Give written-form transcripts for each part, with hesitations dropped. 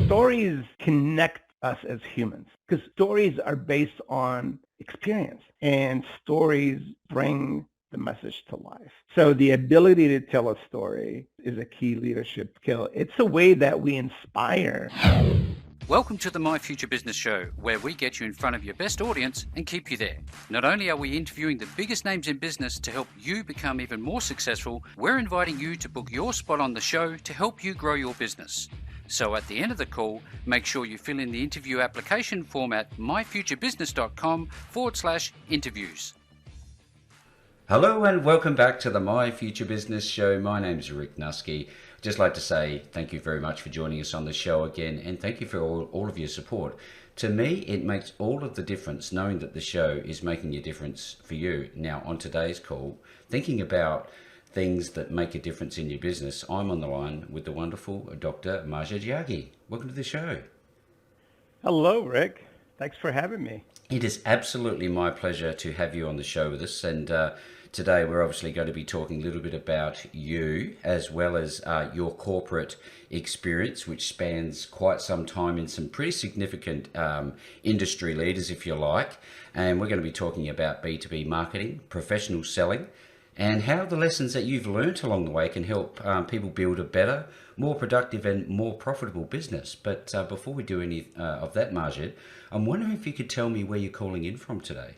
stories connect us as humans because stories are based on experience and stories bring the message to life. So the ability to tell a story is a key leadership skill. It's a way that we inspire. Welcome to the My Future Business Show, where we get you in front of your best audience and keep you there. Not only are we interviewing the biggest names in business to help you become even more successful, we're inviting you to book your spot on the show to help you grow your business. So at the end of the call, make sure you fill in the interview application form at myfuturebusiness.com/interviews. Hello and welcome back to the My Future Business Show. My name's Rick Nusky. Just like to say thank you very much for joining us on the show again, and thank you for all of your support. To me, it makes all of the difference knowing that the show is making a difference for you. Now, on today's call, thinking about things that make a difference in your business, I'm on the line with the wonderful Dr. Majed Yaghi. Welcome to the show. Hello, Rick. Thanks for having me. It is absolutely my pleasure to have you on the show with us, and today we're obviously going to be talking a little bit about you as well as your corporate experience, which spans quite some time in some pretty significant industry leaders, if you like. And we're going to be talking about B2B marketing, professional selling, and how the lessons that you've learnt along the way can help people build a better, more productive and more profitable business. But before we do any of that, Majed, I'm wondering if you could tell me where you're calling in from today.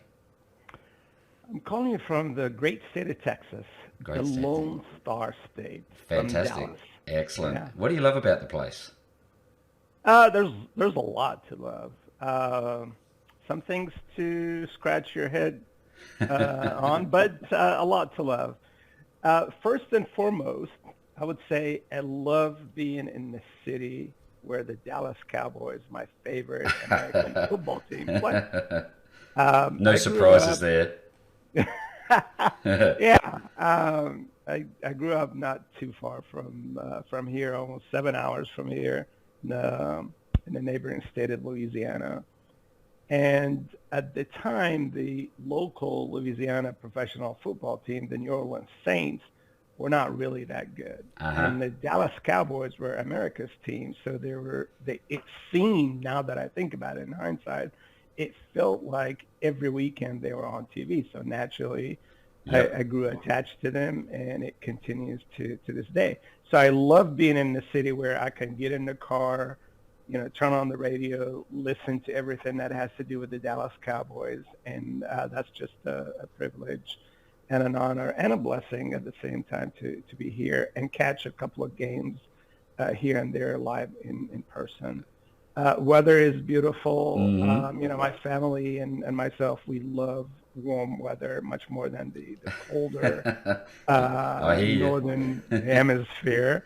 I'm calling you from the great state of Texas, the Lone Star State. Fantastic. From Dallas. Excellent. Yeah. What do you love about the place? There's a lot to love. Some things to scratch your head on, but a lot to love. First and foremost, I would say I love being in the city where the Dallas Cowboys, my favorite American football team, play. No surprises there. Yeah, I grew up not too far from here, almost 7 hours from here, in the neighboring state of Louisiana. And at the time, the local Louisiana professional football team, the New Orleans Saints, were not really that good. And the Dallas Cowboys were America's team, so it seemed, now that I think about it in hindsight, it felt like every weekend they were on TV. So naturally, yep. I grew attached to them, and it continues to this day. So I love being in the city where I can get in the car, turn on the radio, listen to everything that has to do with the Dallas Cowboys. And that's just a privilege and an honor and a blessing at the same time to be here and catch a couple of games here and there live in person. Weather is beautiful. Mm-hmm. My family and myself, we love warm weather much more than the colder northern hemisphere.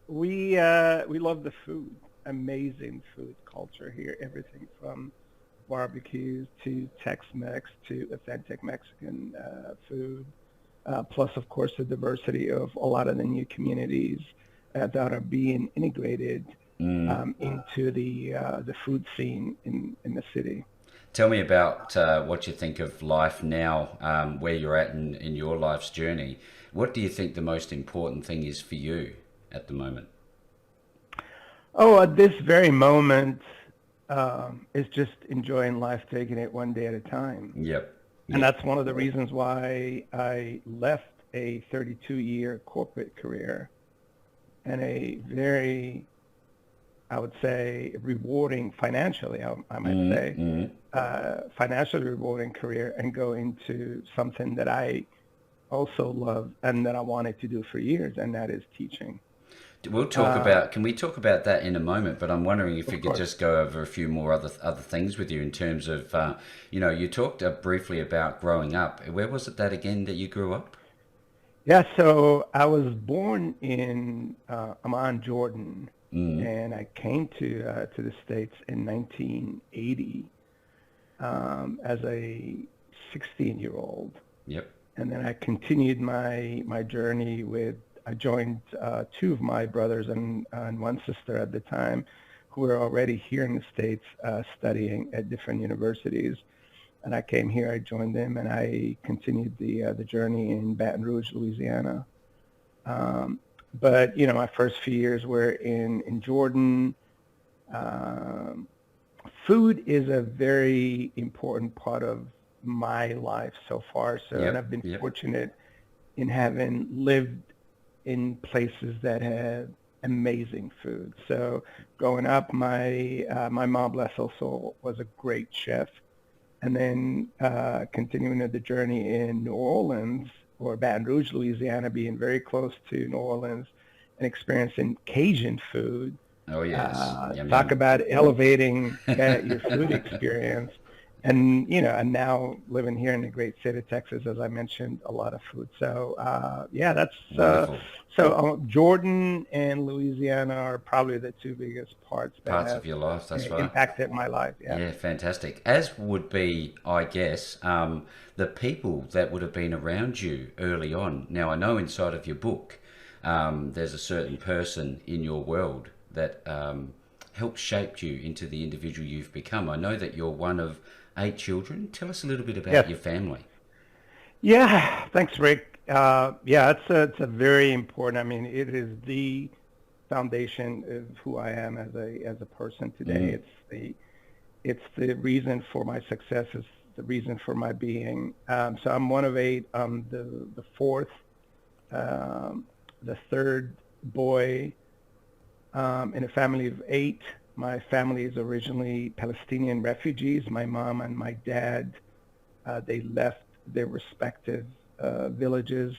We love the food. Amazing food culture here. Everything from barbecues to Tex-Mex to authentic Mexican food. Plus, of course, the diversity of a lot of the new communities that are being integrated into the food scene in the city. Tell me about what you think of life now, where you're at in your life's journey. What do you think the most important thing is for you at the moment? Oh, at this very moment, it's just enjoying life, taking it one day at a time. Yep. And that's one of the reasons why I left a 32-year corporate career and a very, I would say, rewarding financially, I might say, financially rewarding career, and go into something that I also love and that I wanted to do for years, and that is teaching. We'll talk about, can we talk about that in a moment, but I'm wondering if we could just go over a few more other things with you in terms of, you talked briefly about growing up. Where was it that again that you grew up? Yeah, so I was born in Amman, Jordan, and I came to the States in 1980 as a 16-year-old. Yep. And then I continued my journey I joined two of my brothers and one sister at the time who were already here in the States studying at different universities. And I came here, I joined them, and I continued the journey in Baton Rouge, Louisiana. But my first few years were in Jordan. Um, Food is a very important part of my life so far. So, and Yep, I've been yep. fortunate in having lived in places that have amazing food. So, growing up, my mom, bless her soul, was a great chef, and then continuing the journey in New Orleans or Baton Rouge, Louisiana, being very close to New Orleans and experiencing Cajun food. Oh yes, yum Talk yum. about elevating your food experience. And now living here in the great state of Texas, as I mentioned, a lot of food. So, yeah, that's Wonderful. Jordan and Louisiana are probably the two biggest parts that Parts have of your life, that's right. impacted my life. Yeah. Yeah, fantastic. As would be, I guess, the people that would have been around you early on. Now, I know inside of your book, there's a certain person in your world that helped shape you into the individual you've become. I know that you're one of 8 children. Tell us a little bit about Yes. your family. Yeah. Thanks, Rick. Yeah, it's a very important. I mean, it is the foundation of who I am as a person today. Mm. It's the reason for my success. It's the reason for my being. So I'm one of 8. I'm the fourth, um, the third boy in a family of 8. My family is originally Palestinian refugees. My mom and my dad, they left their respective villages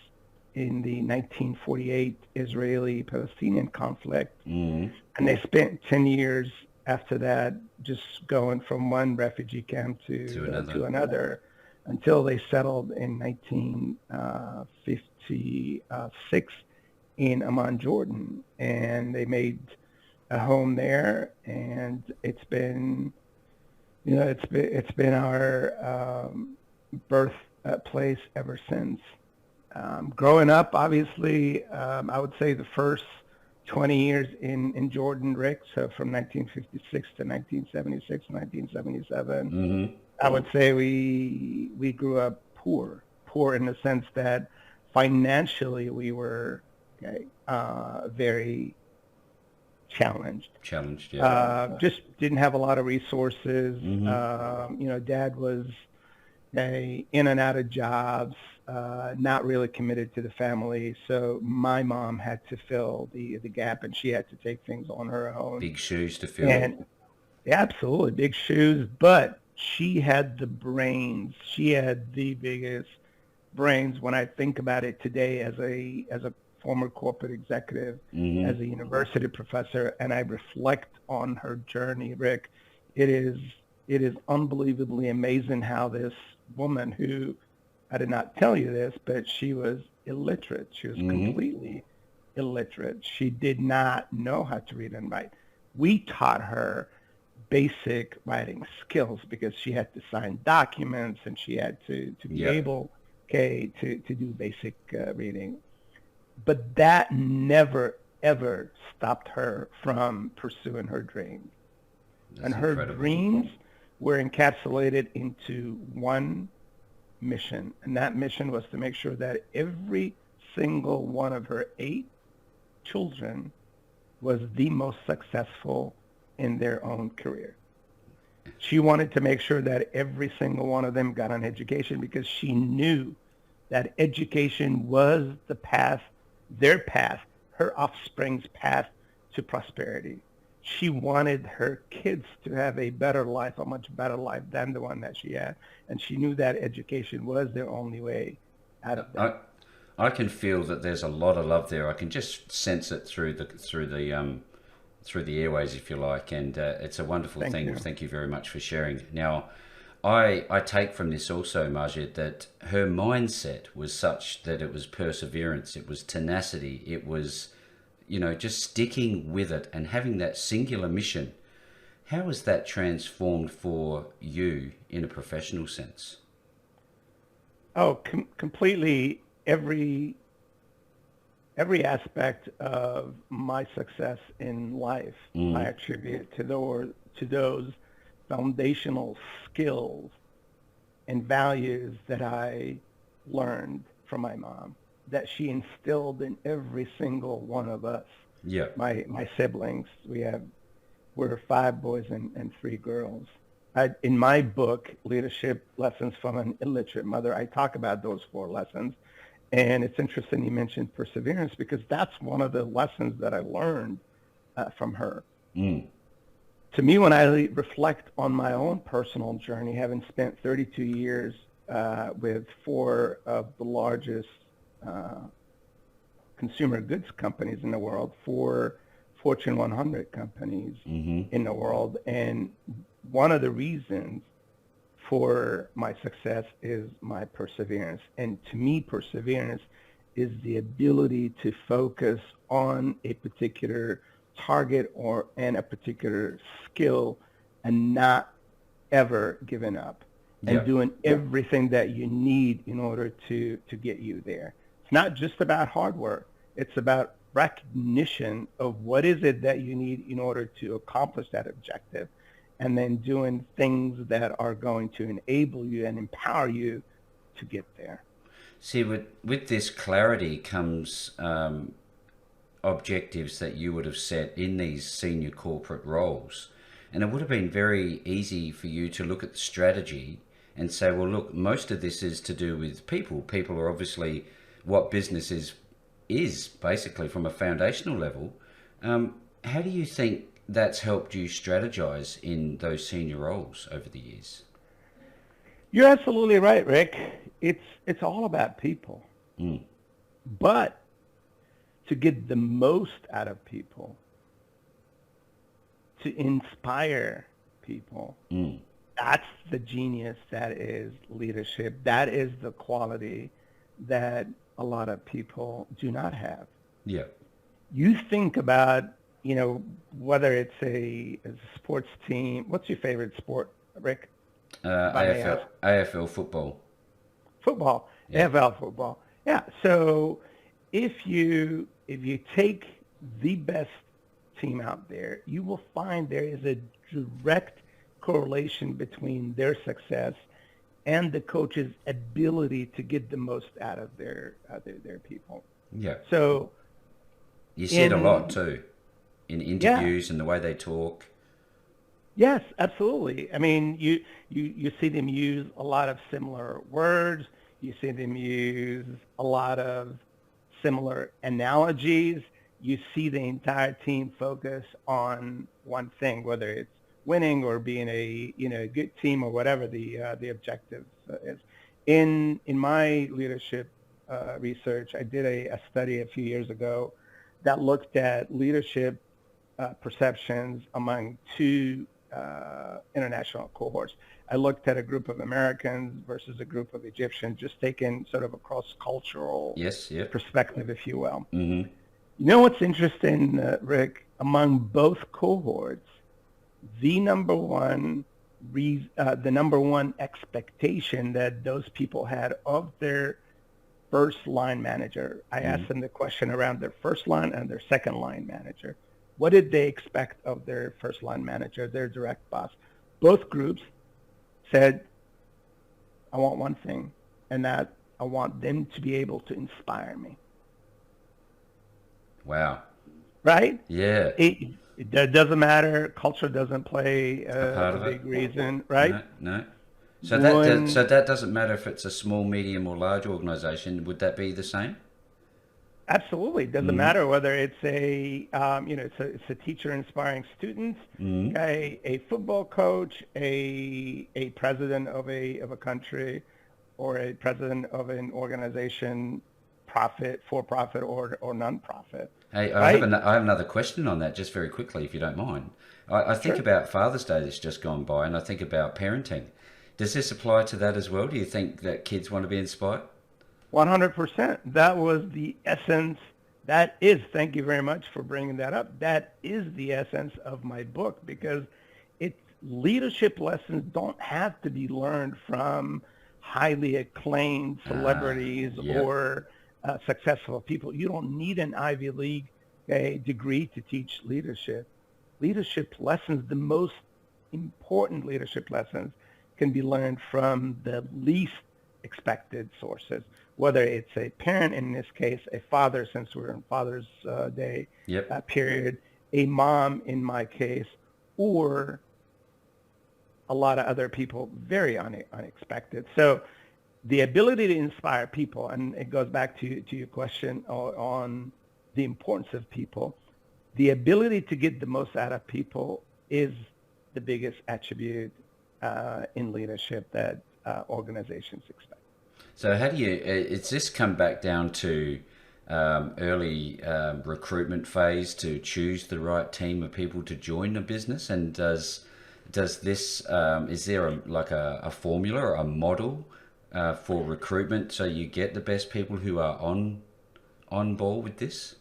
in the 1948 Israeli-Palestinian conflict, Mm. and they spent 10 years after that just going from one refugee camp To to another. to another until they settled in 1956 in Amman, Jordan, and they made a home there, and it's been our birth place ever since. Growing up, obviously, I would say the first 20 years in Jordan, Rick, so from 1956 to 1976, 1977, Mm-hmm. I would say we grew up poor in the sense that financially we were okay, very challenged. Challenged, yep. Just didn't have a lot of resources. Mm-hmm. Dad was in and out of jobs, not really committed to the family. So my mom had to fill the gap, and she had to take things on her own. Big shoes to fill. And yeah, absolutely big shoes, but she had the brains. She had the biggest brains. When I think about it today, as a former corporate executive, Mm-hmm. as a university professor, and I reflect on her journey, Rick, it is it is unbelievably amazing how this woman, who I did not tell you this, but she was illiterate. She was Mm-hmm. completely illiterate. She did not know how to read and write. We taught her basic writing skills because she had to sign documents and she had to be Yep. able, okay, to do basic reading. But that never, ever stopped her from pursuing her dreams. That's And her incredible. dreams were encapsulated into one mission. And that mission was to make sure that every single one of her 8 children was the most successful in their own career. She wanted to make sure that every single one of them got an education because she knew that education was the path, their path, her offspring's path to prosperity. She wanted her kids to have a better life, a much better life than the one that she had. And she knew that education was their only way out of I that. I can feel that there's a lot of love there. I can just sense it through the airways, if you like, and it's a wonderful Thank thing. you. Thank you very much for sharing. Now, I take from this also, Majed, that her mindset was such that it was perseverance, it was tenacity, it was, just sticking with it and having that singular mission. How has that transformed for you in a professional sense? Oh, completely every aspect of my success in life, I Mm. attribute to those foundational skills and values that I learned from my mom. that she instilled in every single one of us. Yeah. My siblings. We're 5 boys and 3 girls. In my book, Leadership Lessons from an Illiterate Mother, I talk about those 4 lessons. And it's interesting you mentioned perseverance, because that's one of the lessons that I learned from her. Mm. To me, when I reflect on my own personal journey, having spent 32 years with 4 of the largest consumer goods companies in the world, 4 Fortune 100 companies in the world, and one of the reasons for my success is my perseverance. And to me, perseverance is the ability to focus on a particular target and a particular skill and not ever giving up and doing everything that you need in order to get you there. It's not just about hard work. It's about recognition of what is it that you need in order to accomplish that objective, and then doing things that are going to enable you and empower you to get there. See, with this clarity comes objectives that you would have set in these senior corporate roles. And it would have been very easy for you to look at the strategy and say, well, look, most of this is to do with people. People are obviously what business is basically from a foundational level. How do you think that's helped you strategize in those senior roles over the years? You're absolutely right, Rick. It's all about people. But to get the most out of people, to inspire people, that's the genius that is leadership. That is the quality that a lot of people do not have. Yeah. You think about, whether it's a sports team. What's your favorite sport, Rick? AFL football. Football, yeah. AFL football. Yeah. So if you take the best team out there, you will find there is a direct correlation between their success and the coach's ability to get the most out of their people. Yeah. So you see it a lot too in interviews and the way they talk. Yes, absolutely. I mean, you see them use a lot of similar words. You see them use a lot of similar analogies. You see the entire team focus on one thing, whether it's winning or being a good team or whatever the objective is. In my leadership research, I did a study a few years ago that looked at leadership perceptions among 2 international cohorts. I looked at a group of Americans versus a group of Egyptians, just taking sort of a cross-cultural perspective, if you will. Mm-hmm. You know what's interesting, Rick? Among both cohorts, the number one expectation that those people had of their first line manager, I asked them the question around their first line and their second line manager. What did they expect of their first line manager, their direct boss? Both groups said, I want one thing, and that I want them to be able to inspire me. Wow. Right? Yeah. It doesn't matter. Culture doesn't play a big reason, right? No. So that doesn't matter if it's a small, medium, or large organization. Would that be the same? Absolutely. It doesn't matter whether it's it's a teacher inspiring students, a football coach, a president of a country, or a president of an organization, for-profit or non-profit. Hey, right? I have another question on that, just very quickly, if you don't mind. I think about Father's Day that's just gone by, and I think about parenting. Does this apply to that as well? Do you think that kids want to be inspired? 100%. That was the essence. Thank you very much for bringing that up. That is the essence of my book, because leadership lessons don't have to be learned from highly acclaimed celebrities or successful people. You don't need an Ivy League degree to teach leadership. Leadership lessons, the most important leadership lessons, can be learned from the least expected sources, whether it's a parent, in this case, a father, since we're in Father's Day Yep. period, a mom in my case, or a lot of other people, very unexpected. So the ability to inspire people, and it goes back to your question on the importance of people, the ability to get the most out of people is the biggest attribute in leadership that organizations expect. So how do you? It's this come back down to early recruitment phase to choose the right team of people to join a business, and does this is there a formula or a model for recruitment so you get the best people who are on board with this?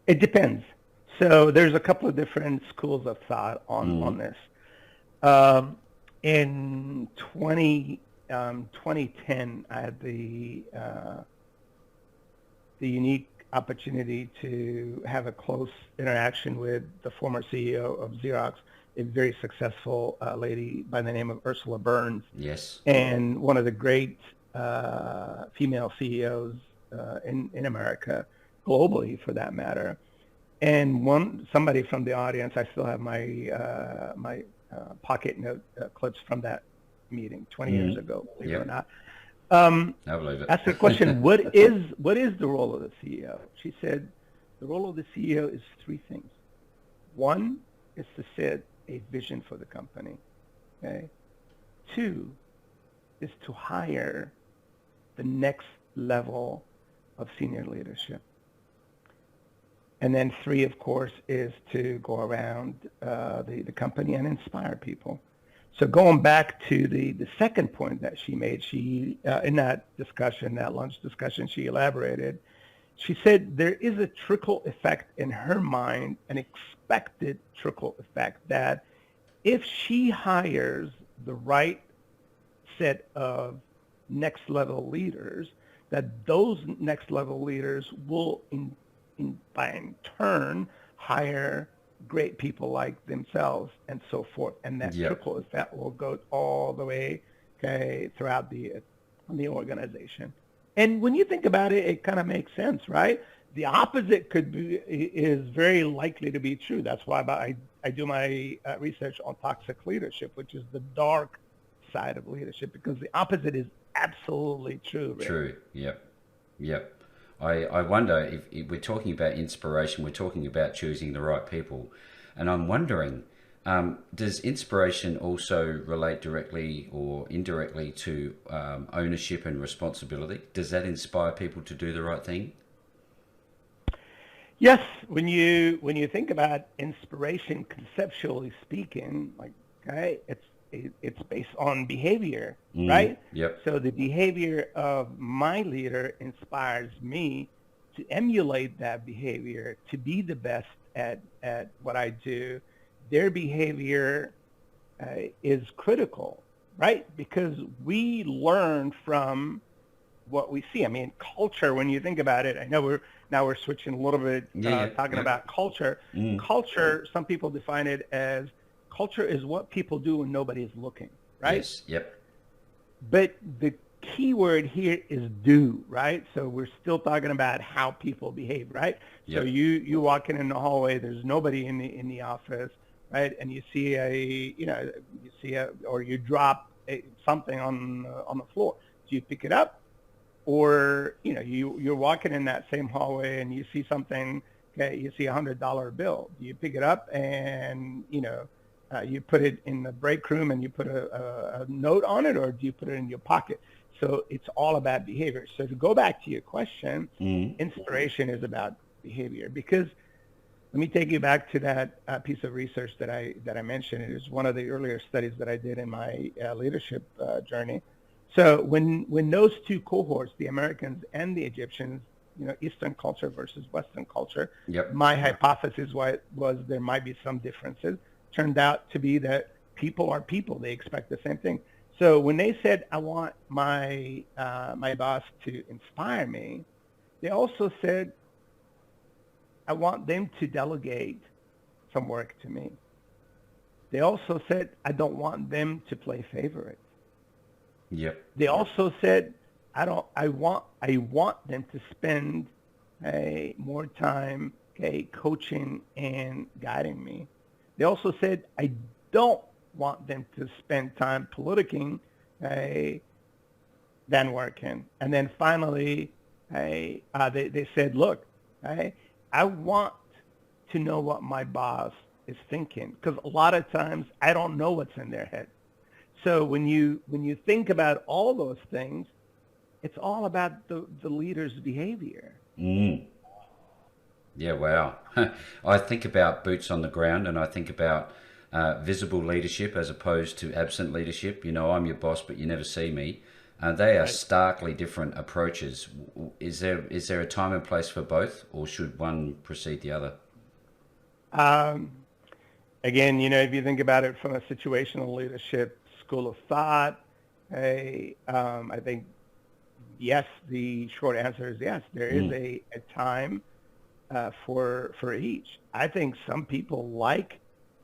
It depends. So there's a couple of different schools of thought on this. In 2010, I had the unique opportunity to have a close interaction with the former CEO of Xerox, a very successful lady by the name of Ursula Burns. Yes. And one of the great female CEOs in America, globally for that matter. And somebody from the audience, I still have my pocket note clips from that meeting 20 years ago, believe it or not. I believe it. Asked the question, what is the role of the CEO? She said, the role of the CEO is three things. One is to set a vision for the company. Okay. Two is to hire the next level of senior leadership. And then three, of course, is to go around the company and inspire people. So going back to the second point that she made, she in that lunch discussion, she elaborated. She said there is a trickle effect in her mind, an expected trickle effect, that if she hires the right set of next level leaders, that those next level leaders will in turn hire great people like themselves and so forth, and that trickle effect will go all the way throughout the organization. And when you think about it, it kind of makes sense, right? The opposite is very likely to be true. That's why I do my research on toxic leadership, which is the dark side of leadership, because the opposite is absolutely true. Right? True. Yep. I wonder if we're talking about inspiration, we're talking about choosing the right people. And I'm wondering, does inspiration also relate directly or indirectly to ownership and responsibility? Does that inspire people to do the right thing? Yes. When you think about inspiration, conceptually speaking, it's based on behavior, right? Yep. So the behavior of my leader inspires me to emulate that behavior, to be the best at what I do. Their behavior is critical, right? Because we learn from what we see. I mean, culture, when you think about it, I know we're switching a little bit, talking about culture. Culture, some people define it as culture is what people do when nobody's looking, right? Yes. Yep. But the key word here is do, right? So we're still talking about how people behave, right? Yep. So you walking in the hallway, there's nobody in the office, right? And you see or you drop something on the floor. Do you pick it up, or you're walking in that same hallway and you see something? Okay, you see $100 bill. Do you pick it up and you put it in the break room and you put a note on it, or do you put it in your pocket? So it's all about behavior. So to go back to your question, inspiration is about behavior, because let me take you back to that piece of research that I mentioned. It is one of the earlier studies that I did in my leadership journey. So when those two cohorts, the Americans and the Egyptians, Eastern culture versus Western culture, my hypothesis was there might be some differences. Turned out to be that people are people. They expect the same thing. So when they said, I want my boss to inspire me, they also said, I want them to delegate some work to me. They also said, I don't want them to play favorite. Yep. They also said, I want them to spend more time, coaching and guiding me. They also said I don't want them to spend time politicking uh, than working. And then finally, they said, look, I, I want to know what my boss is thinking because a lot of times I don't know what's in their head. So when you think about all those things, it's all about the leader's behavior. Mm. Yeah, wow. I think about boots on the ground, and I think about visible leadership as opposed to absent leadership. You know, I'm your boss, but you never see me. They are Right. starkly different approaches. Is there a time and place for both, or should one precede the other? Um, Again, if you think about it from a situational leadership school of thought, I think yes. The short answer is yes. There is Mm. a time for each. I think some people like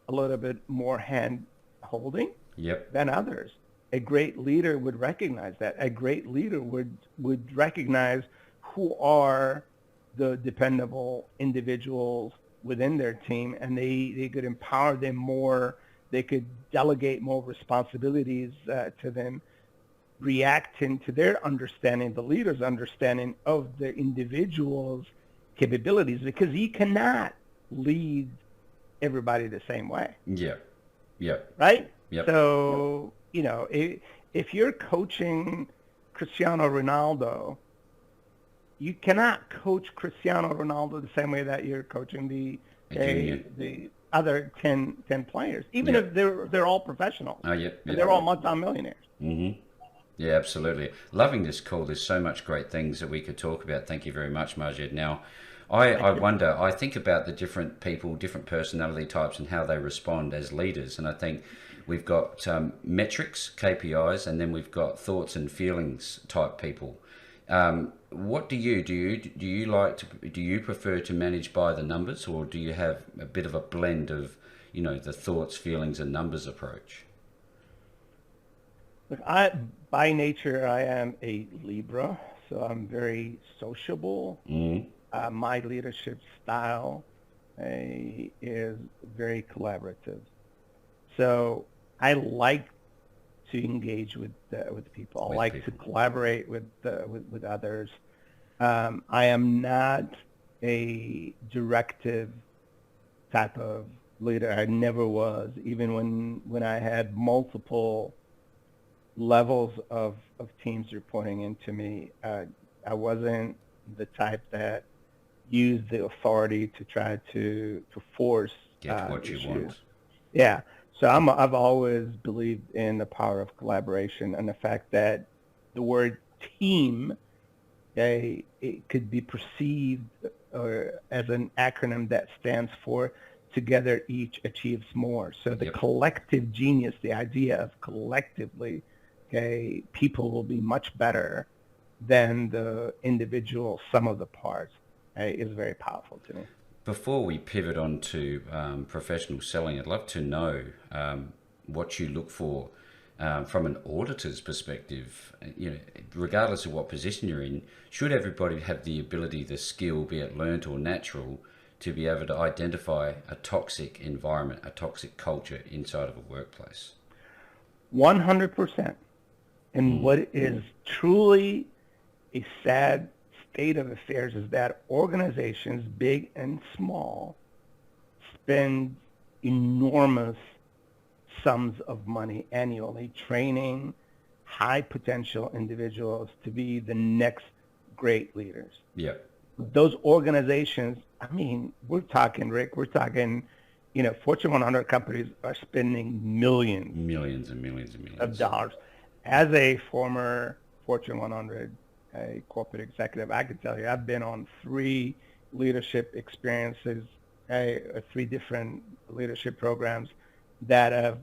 a little bit more hand holding Yep. than others. A great leader would recognize that. A great leader would recognize who are the dependable individuals within their team, and they could empower them more. They could delegate more responsibilities to them, reacting to their understanding, the leader's understanding of the individual's capabilities, because you cannot lead everybody the same way, Yep. Yep. right? Yep. So, if you're coaching Cristiano Ronaldo, you cannot coach Cristiano Ronaldo the same way that you're coaching the A junior. the other ten players, even if Yep. they're all professionals Oh, yep. and Yep. they're all multimillionaires. Mm-hmm. Yeah, absolutely. Loving this call. There's so much great things that we could talk about. Thank you very much, Majed. Now, I Thank you. wonder, I think about the different people, different personality types, and how they respond as leaders. And I think we've got metrics, KPIs, and then we've got thoughts and feelings type people. What do you like to do? You prefer to manage by the numbers, or do you have a bit of a blend of, the thoughts, feelings, and numbers approach? Look, by nature, I am a Libra, so I'm very sociable. Mm. My leadership style is very collaborative. So I like to engage with people. I With like to people. collaborate with others. I am not a directive type of leader. I never was, even when I had multiple levels of teams reporting into me. I wasn't the type that used the authority to try to force Get what you issues. want. Yeah. So I've always believed in the power of collaboration and the fact that the word team, it could be perceived as an acronym that stands for together each achieves more. So the Yep. collective genius, the idea of collectively, people will be much better than the individual sum of the parts, is very powerful to me. Before we pivot on to professional selling, I'd love to know what you look for from an auditor's perspective. Regardless of what position you're in, should everybody have the ability, the skill, be it learnt or natural, to be able to identify a toxic environment, a toxic culture inside of a workplace? 100%. And Mm. what is truly a sad state of affairs is that organizations, big and small, spend enormous sums of money annually training high potential individuals to be the next great leaders. Yep. Those organizations, I mean, we're talking, Rick, we're talking, Fortune 100 companies are spending millions Millions and millions and of millions. dollars. As a former Fortune 100 corporate executive, I can tell you I've been on three leadership experiences, three different leadership programs that have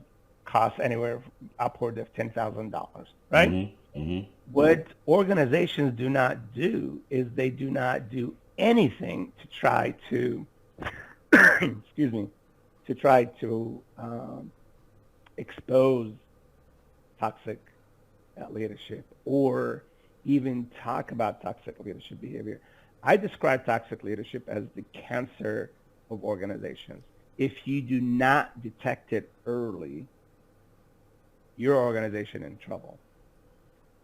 cost anywhere upward of $10,000, right? Mm-hmm. Mm-hmm. What organizations do not do is they do not do anything to try to, excuse me, to try to expose toxic leadership or even talk about toxic leadership behavior. I describe toxic leadership as the cancer of organizations. If you do not detect it early, your organization in trouble.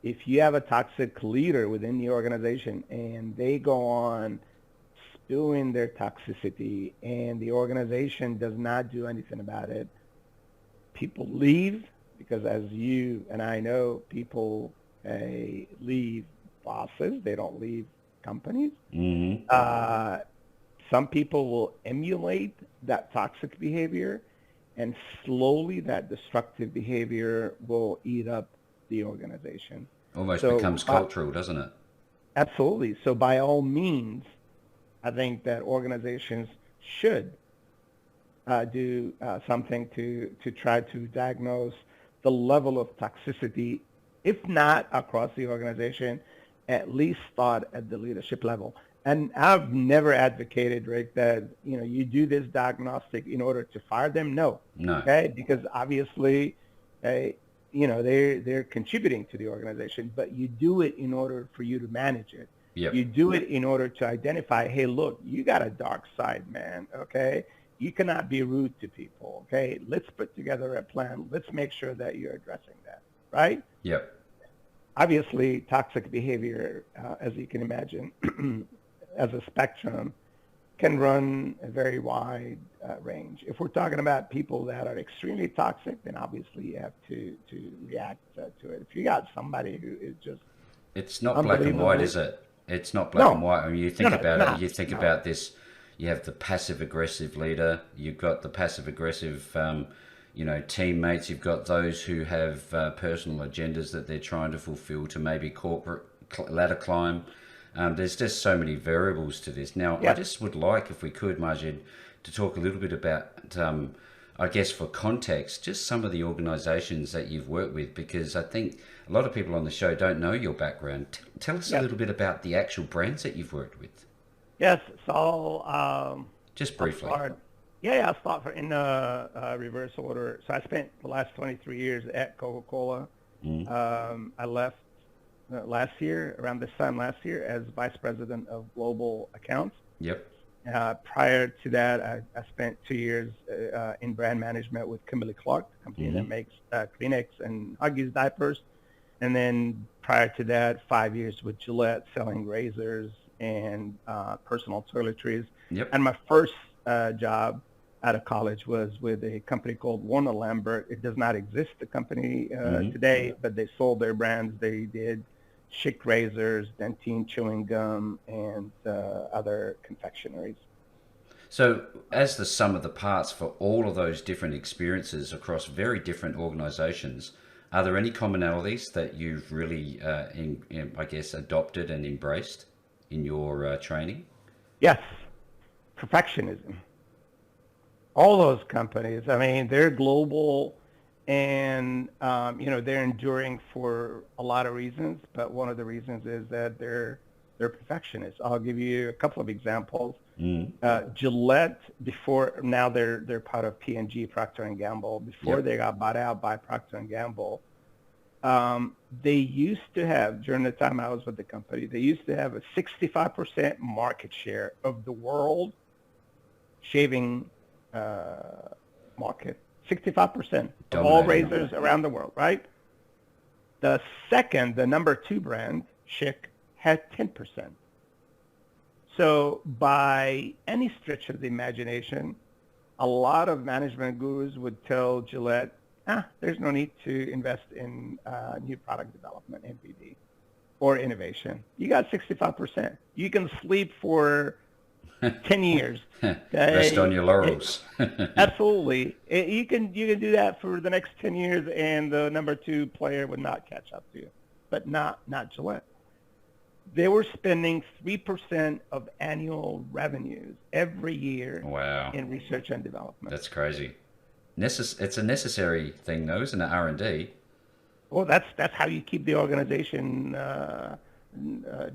If you have a toxic leader within the organization and they go on spewing their toxicity and the organization does not do anything about it, people leave because, as you and I know, people leave bosses. They don't leave companies. Mm-hmm. Some people will emulate that toxic behavior, and slowly that destructive behavior will eat up the organization. Almost So, becomes cultural, doesn't it? absolutely. So by all means, I think that organizations should do something to try to diagnose the level of toxicity, if not across the organization, at least start at the leadership level. And I've never advocated, Rick, that you do this diagnostic in order to fire them. No, No. okay, because obviously, they're contributing to the organization, but you do it in order for you to manage it. Yep. You do it in order to identify, hey, look, you got a dark side, man. Okay, you cannot be rude to people. Okay, let's put together a plan. Let's make sure that you're addressing that, right? Yep. Obviously, toxic behavior, as you can imagine, as a spectrum, can run a very wide range. If we're talking about people that are extremely toxic, then obviously you have to react to it. If you got somebody who is just It's not black and white, is it? It's not black and white. I mean, you think about it. You think about this. You have the passive aggressive leader. You've got the passive aggressive, teammates. You've got those who have personal agendas that they're trying to fulfill to maybe corporate ladder climb. There's just so many variables to this. Now, I just would like, if we could, Majed, to talk a little bit about, I guess for context, just some of the organisations that you've worked with, because I think a lot of people on the show don't know your background. Tell us a little bit about the actual brands that you've worked with. Yes, so just briefly. I'll start in reverse order. So I spent the last 23 years at Coca-Cola. I left last year, around this time last year, as Vice President of Global Accounts. Yep. Prior to that, I spent 2 years in brand management with Kimberly-Clark, the company that makes Kleenex and Huggies diapers. And then prior to that, 5 years with Gillette, selling razors and personal toiletries. Yep. And my first job out of college was with a company called Warner Lambert. It does not exist, the company today, but they sold their brands. They did Schick razors, Dentine chewing gum, and other confectionaries. So as the sum of the parts for all of those different experiences across very different organizations, are there any commonalities that you've really, I guess, adopted and embraced in your training? Yes, perfectionism. All those companies, I mean, they're global and, they're enduring for a lot of reasons, but one of the reasons is that they're perfectionists. I'll give you a couple of examples. Gillette, now they're part of P&G, Procter & Gamble. Before they got bought out by Procter & Gamble, they used to have, during the time I was with the company, they used to have a 65% market share of the world shaving market. 65% of all razors around the world, right? The number 2 brand, Schick, had 10%. So by any stretch of the imagination, a lot of management gurus would tell Gillette, there's no need to invest in new product development, NPD, or innovation. You got 65%. You can sleep for 10 years. Rest on your laurels. Absolutely. You can do that for the next 10 years, and the number 2 player would not catch up to you, but not Gillette. They were spending 3% of annual revenues every year in research and development. That's crazy. It's a necessary thing, though, isn't it? R&D. Well, that's how you keep the organization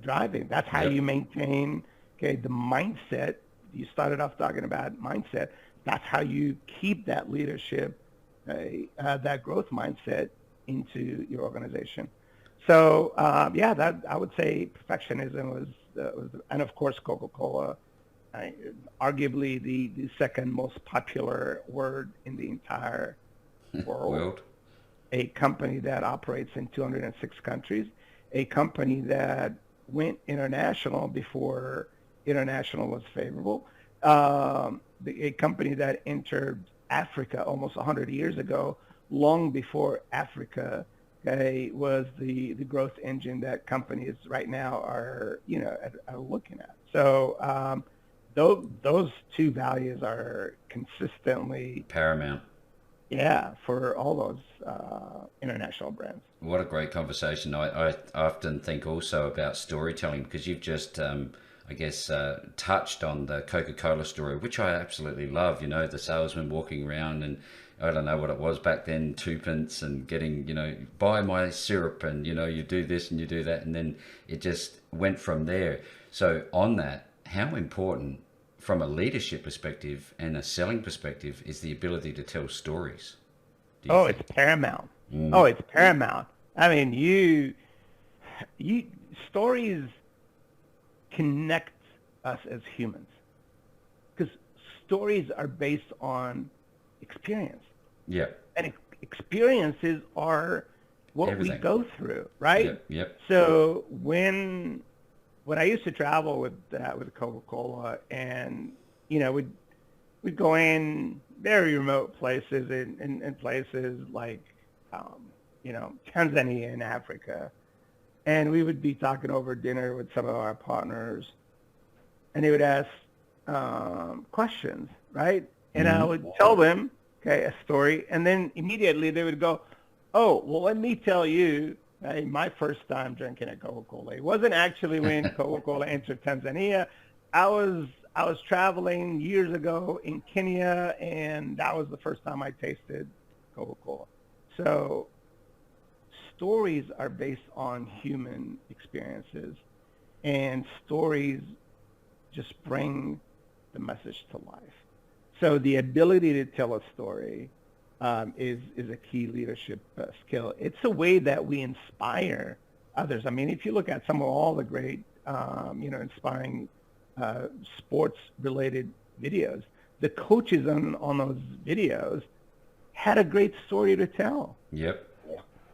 driving. That's how you maintain the mindset. You started off talking about mindset. That's how you keep that leadership, that growth mindset into your organization. So yeah, that I would say perfectionism was, and of course Coca-Cola, arguably the second most popular word in the entire world. World. A company that operates in 206 countries, a company that went international before international was favorable, a company that entered Africa almost 100 years ago, long before Africa was the growth engine that companies right now are, are looking at. So those two values are consistently, Paramount. yeah, for all those international brands. What a great conversation. I often think also about storytelling because you've just, I guess, touched on the Coca-Cola story, which I absolutely love. You know, the salesman walking around and I don't know what it was back then, twopence and getting, buy my syrup and, you do this and you do that. And then it just went from there. So on that, how important from a leadership perspective and a selling perspective is the ability to tell stories? Oh, it's paramount. Oh, it's paramount. I mean, you stories connect us as humans because stories are based on experience. Yeah. And experiences are what Everything. we go through, right? Yep. So when I used to travel with Coca-Cola, and we'd go in very remote places in places like Tanzania in Africa, and we would be talking over dinner with some of our partners, and they would ask questions, right? And I would tell them, okay, a story, and then immediately they would go, oh, well, let me tell you, my first time drinking a Coca-Cola. It wasn't actually when Coca-Cola entered Tanzania. I was traveling years ago in Kenya, and that was the first time I tasted Coca-Cola. So stories are based on human experiences, and stories just bring the message to life. So the ability to tell a story is a key leadership skill. It's a way that we inspire others. I mean, if you look at some of all the great, inspiring sports-related videos, the coaches on those videos had a great story to tell. Yep.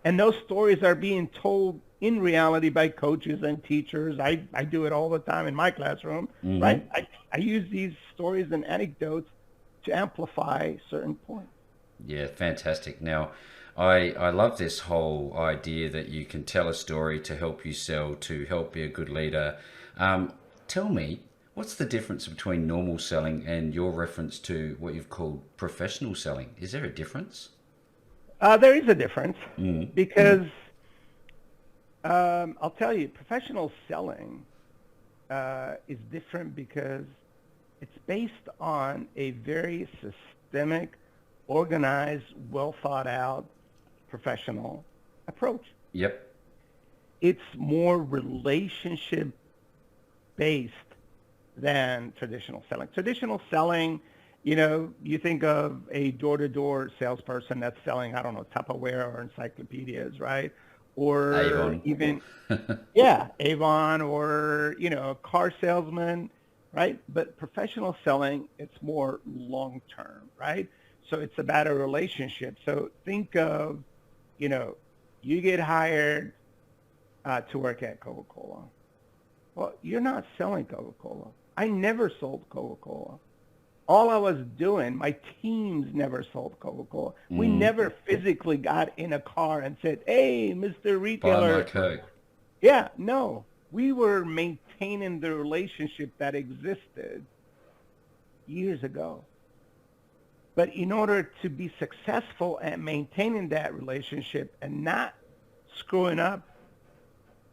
And those stories are being told in reality by coaches and teachers. I do it all the time in my classroom, right? I use these stories and anecdotes to amplify certain points. Yeah, fantastic. Now, I love this whole idea that you can tell a story to help you sell, to help be a good leader. Tell me, what's the difference between normal selling and your reference to what you've called professional selling? Is there a difference? There is a difference because I'll tell you, professional selling is different because it's based on a very systemic, organized, well thought out professional approach. Yep. It's more relationship based than traditional selling. Traditional selling, you think of a door-to-door salesperson that's selling, I don't know, Tupperware or encyclopedias, right? Or Avon. even, yeah, Avon, or, a car salesman, right? But professional selling, it's more long-term, right? So it's about a relationship. So think of, you get hired to work at Coca-Cola. Well, you're not selling Coca-Cola. I never sold Coca-Cola. All I was doing, my teams never sold Coca-Cola. We never physically got in a car and said, hey, Mr. Retailer. Buy my Coke. Yeah, no. We were maintaining the relationship that existed years ago. But in order to be successful at maintaining that relationship and not screwing up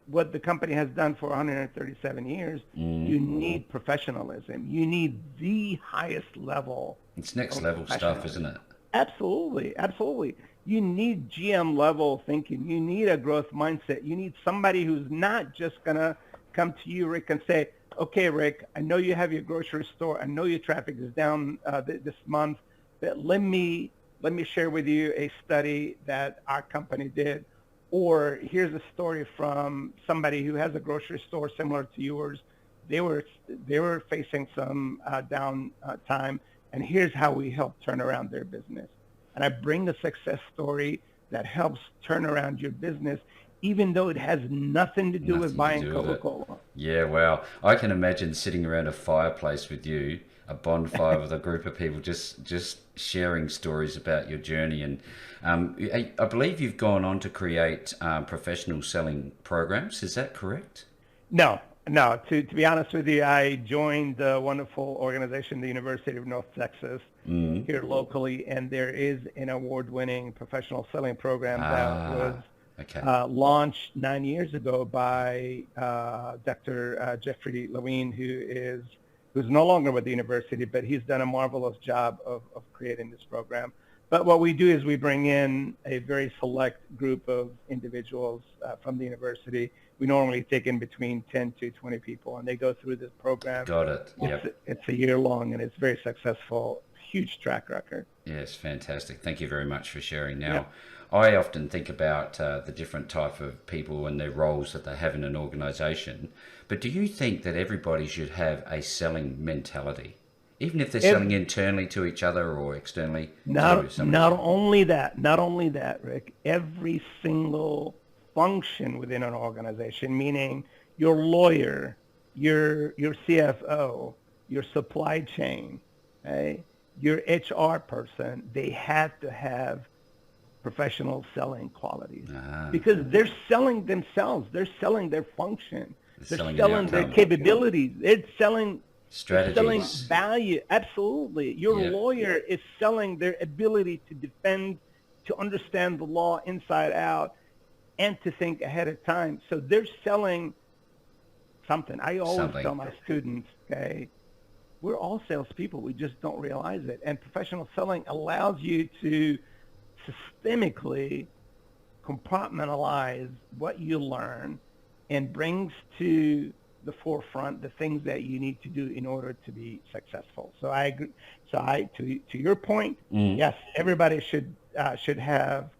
what the company has done for 137 years, you need professionalism. You need the highest level. It's next level stuff, isn't it? Absolutely, absolutely. You need GM level thinking. You need a growth mindset. You need somebody who's not just going to come to you, Rick, and say, okay, Rick, I know you have your grocery store. I know your traffic is down this month, but let me share with you a study that our company did. Or here's a story from somebody who has a grocery store similar to yours. They were facing some down time, and here's how we helped turn around their business. And I bring the success story that helps turn around your business, even though it has nothing to do with Nothing to buying do with it. Coca-Cola. Yeah, wow. I can imagine sitting around a fireplace with you, a bonfire with a group of people, just sharing stories about your journey. And I believe you've gone on to create professional selling programs. Is that correct? No, no. To be honest with you, I joined the wonderful organization, the University of North Texas, here locally, and there is an award-winning professional selling program that was Okay. launched 9 years ago by Dr. Jeffrey Lewin, who's no longer with the university, but he's done a marvelous job of creating this program. But what we do is we bring in a very select group of individuals from the university. We normally take in between 10 to 20 people, and they go through this program. Got it. Yep. It's a year long, and it's very successful. Huge track record. Yes, fantastic. Thank you very much for sharing. Now, Yeah. I often think about the different type of people and their roles that they have in an organization. But do you think that everybody should have a selling mentality, even if they're selling internally to each other or externally to somebody? Not only that, Rick. Every single function within an organization, meaning your lawyer, your CFO, your supply chain, okay, your HR person, they have to have professional selling qualities because they're selling themselves. They're selling their function. They're selling their capabilities. It's selling strategies. Selling value. Absolutely. Your lawyer is selling their ability to defend, to understand the law inside out, and to think ahead of time. So they're selling something. I always tell my students, okay, we're all salespeople. We just don't realize it. And professional selling allows you to systemically compartmentalize what you learn and brings to the forefront the things that you need to do in order to be successful. So I agree. So to your point, yes, everybody should have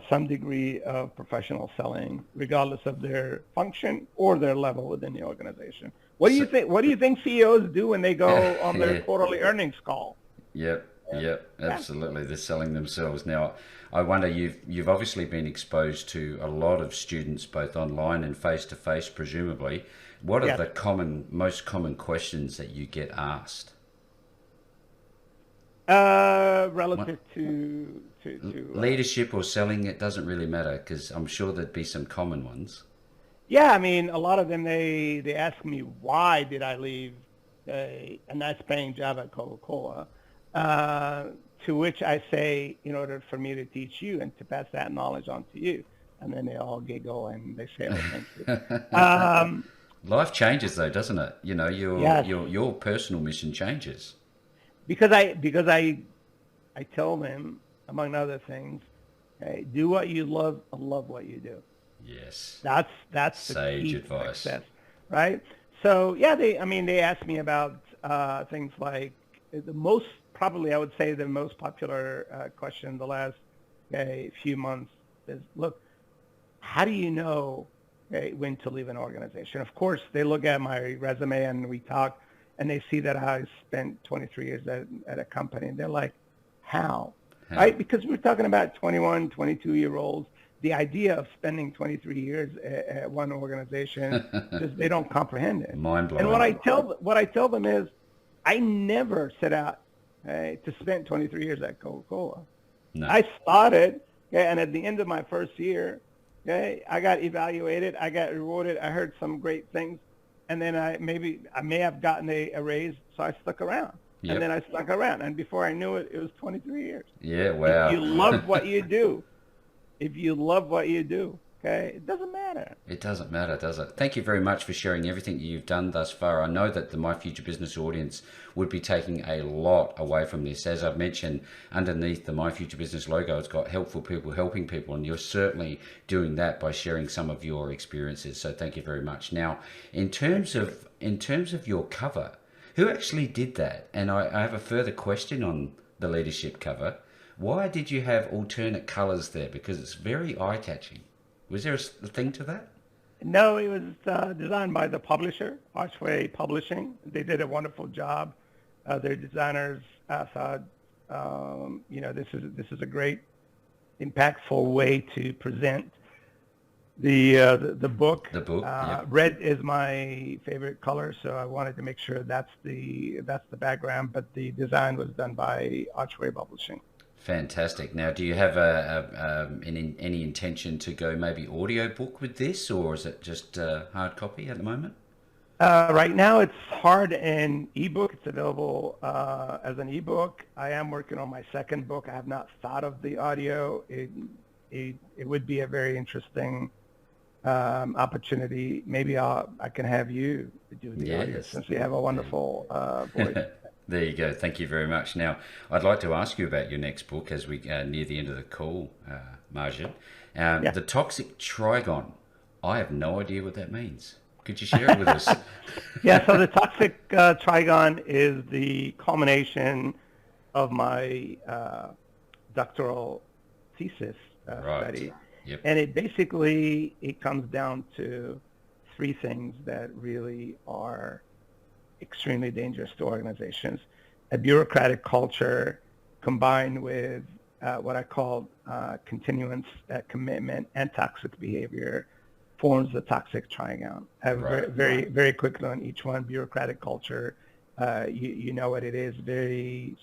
some degree of professional selling, regardless of their function or their level within the organization. What do you think? What do you think CEOs do when they go on their quarterly earnings call? Yep, absolutely. They're selling themselves. Now, I wonder, you've obviously been exposed to a lot of students, both online and face-to-face, presumably. What are the most common questions that you get asked? Relative to leadership or selling, it doesn't really matter, because I'm sure there'd be some common ones. Yeah, I mean, a lot of them, they ask me, why did I leave a nice paying job at Coca-Cola? To which I say, in order for me to teach you and to pass that knowledge on to you. And then they all giggle and they say, oh, thank you. Life changes though, doesn't it? You know, your personal mission changes. Because I tell them, among other things, hey, do what you love and love what you do. Yes. That's the sage key advice. Success, right? So yeah, they ask me about things like I would say the most popular question the last few months is, look, how do you know when to leave an organization? Of course, they look at my resume and we talk, and they see that I spent 23 years at a company, and they're like, how? Right? Because we're talking about 21, 22-year-olds. The idea of spending 23 years at one organization, just they don't comprehend it. Mind-blowing. And what I tell them is, I never set out to spend 23 years at Coca-Cola. No. I started, and at the end of my first year, I got evaluated, I got rewarded, I heard some great things, and then I may have gotten a raise, so I stuck around. Yep. And then I stuck around, and before I knew it, it was 23 years. Yeah, wow. If you love what you do, it doesn't matter. It doesn't matter, does it? Thank you very much for sharing everything you've done thus far. I know that the My Future Business audience would be taking a lot away from this. As I've mentioned, underneath the My Future Business logo, it's got helpful people helping people, and you're certainly doing that by sharing some of your experiences. So thank you very much. Now, in terms of your cover, who actually did that? And I have a further question on the leadership cover. Why did you have alternate colors there? Because it's very eye-catching. Was there a thing to that? No, it was designed by the publisher, Archway Publishing. They did a wonderful job. Their designers thought, this is a great, impactful way to present the book. The book. Yep. Red is my favorite color, so I wanted to make sure that's the background. But the design was done by Archway Publishing. Fantastic. Now, do you have any intention to go maybe audiobook with this, or is it just hard copy at the moment? Right now, it's hard and ebook. It's available as an ebook. I am working on my second book. I have not thought of the audio. It would be a very interesting opportunity. Maybe I can have you do the audio, since you have a wonderful voice. There you go. Thank you very much. Now, I'd like to ask you about your next book as we near the end of the call, Majed. The Toxic Trigon. I have no idea what that means. Could you share it with us? Yeah, so the Toxic Trigon is the culmination of my doctoral thesis study. Yep. And it comes down to three things that really are extremely dangerous to organizations: a bureaucratic culture combined with what I call continuance, commitment, and toxic behavior forms the toxic trigon. Very, very quickly on each one. Bureaucratic culture, you know what it is, very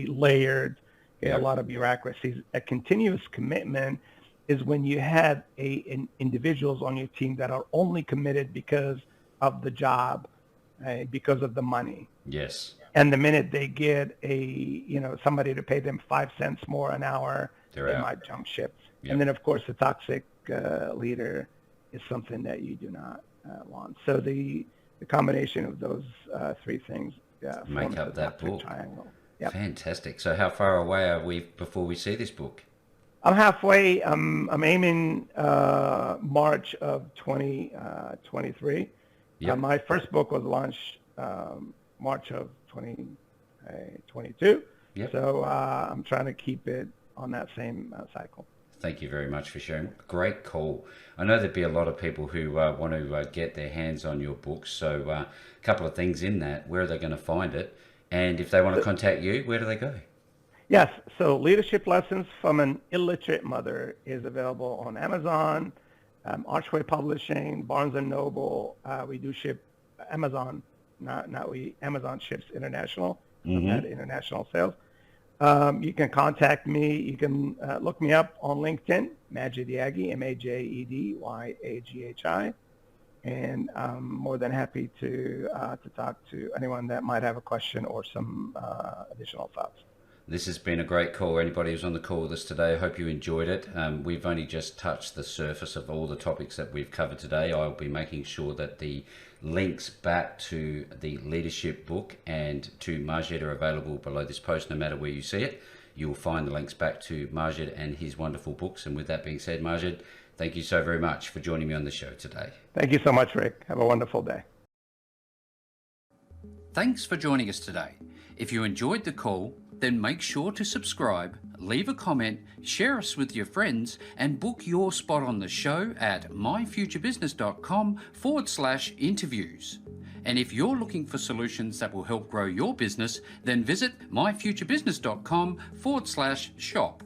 layered, a lot of bureaucracies. A continuous commitment is when you have individuals on your team that are only committed because of the job, because of the money. Yes. And the minute they get somebody to pay them 5 cents more an hour, they might jump ship. Yep. And then, of course, the toxic leader is something that you do not want. So the combination of those three things make up that book. Triangle. Yep. Fantastic. So how far away are we before we see this book? I'm halfway. I'm aiming March of 2023. Yep. My first book was launched March of 2022. Yep. So I'm trying to keep it on that same cycle. Thank you very much for sharing. Great call. I know there'd be a lot of people who want to get their hands on your books. So a couple of things in that. Where are they going to find it? And if they want to contact you, where do they go? Yes. So Leadership Lessons from an Illiterate Mother is available on Amazon, Archway Publishing, Barnes & Noble. We do ship Amazon, Amazon ships international, at international sales. You can contact me. You can look me up on LinkedIn, Majed Yaghi, MajedYaghi. And I'm more than happy to talk to anyone that might have a question or some additional thoughts. This has been a great call. Anybody who's on the call with us today, I hope you enjoyed it. We've only just touched the surface of all the topics that we've covered today. I'll be making sure that the links back to the leadership book and to Majed are available below this post, no matter where you see it. You'll find the links back to Majed and his wonderful books. And with that being said, Majed, thank you so very much for joining me on the show today. Thank you so much, Rick. Have a wonderful day. Thanks for joining us today. If you enjoyed the call, then make sure to subscribe, leave a comment, share us with your friends, and book your spot on the show at myfuturebusiness.com/interviews. And if you're looking for solutions that will help grow your business, then visit myfuturebusiness.com/shop.